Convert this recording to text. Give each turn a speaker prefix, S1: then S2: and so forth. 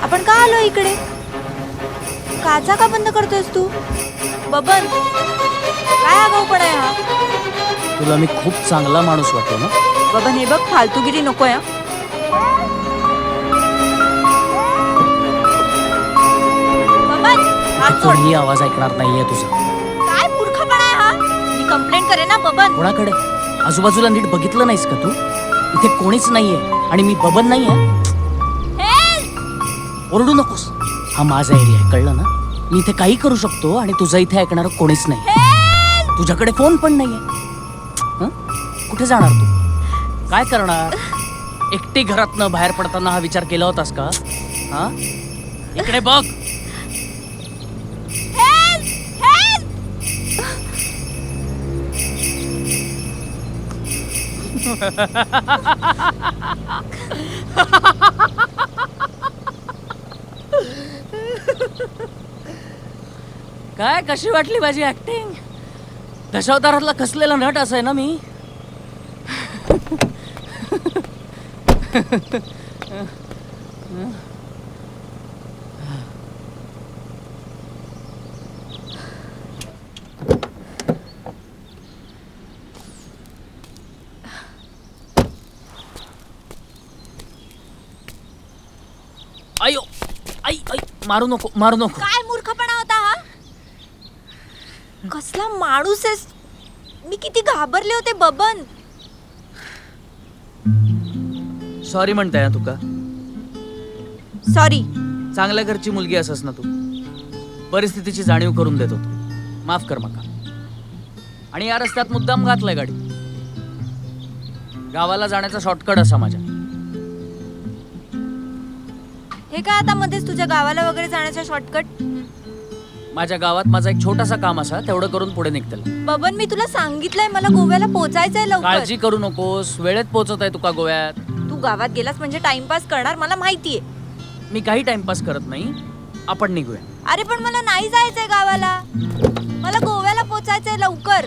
S1: आपण का आलो इकडे? काचा का बंद करतोयस तू? बबन, काय आगाऊपणा आहे हा?
S2: तुला मी खूप चांगला माणूस वाटतो ना?
S1: बबन, हे बघ, फालतूगिरी नकोय हा. बबन, हात सोड.
S2: कोणीही आवाज ऐकणार नाहीये तुझा.
S1: काय मूर्खपणा आहे हा? मी कंप्लेंट करेन ना बबन.
S2: कोणाकडे? आजूबाजूला नीट बघितलं नाहीस का तू? इथे कोणीच नाहीये आणि मी बबन नाहीये. ओरडू नकोस. हा माझा एरिया आहे, कळलं ना? मी इथे काही करू शकतो आणि तुझं इथे ऐकणार कोणीच नाही. तुझ्याकडे फोन पण नाहीये. हं? कुठे जाणार तू? काय करणार? एकटी घरातनं बाहेर पडताना हा विचार केला होतास का? हा, इकडे बघ. काय कशी वाटली माझी ऍक्टिंग? दशावतारातला कसलेला नट असाय ना मी. अयो, आई आई, मारू नको, मारू नको.
S1: काय मूर्खपणा होता हा? कसला माणूस आहेस? मी किती घाबरले होते बबन.
S2: सॉरी म्हणताय ना तुका.
S1: सॉरी.
S2: चांगल्या घरची मुलगी असस ना तू. परिस्थितीची जाणीव करून देत होतो. माफ कर मका. आणि या रस्त्यात मुद्दाम घातलाय गाडी. गावाला जाण्याचा शॉर्टकट असा माझ्या.
S1: हे काय आता मध्येच तुझ्या गावाला वगैरे जाण्याचा शॉर्टकट?
S2: माझ्या गावात माझा एक छोटासा काम असा, तेवढं करून पुढे निघतेल.
S1: बबन, मी तुला सांगितलंय मला गोव्याला पोचायचंय लवकर.
S2: काळजी करू नकोस, वेळेत पोहोचत आहे तुका गोव्यात.
S1: तू गावात गेलास म्हणजे टाइमपास करणार, मला माहितीये.
S2: मी काही टाइमपास करत नाही. आपण निघूया.
S1: अरे पण मला नाही जायचंय गावाला. मला गोव्याला पोचायचंय लवकर.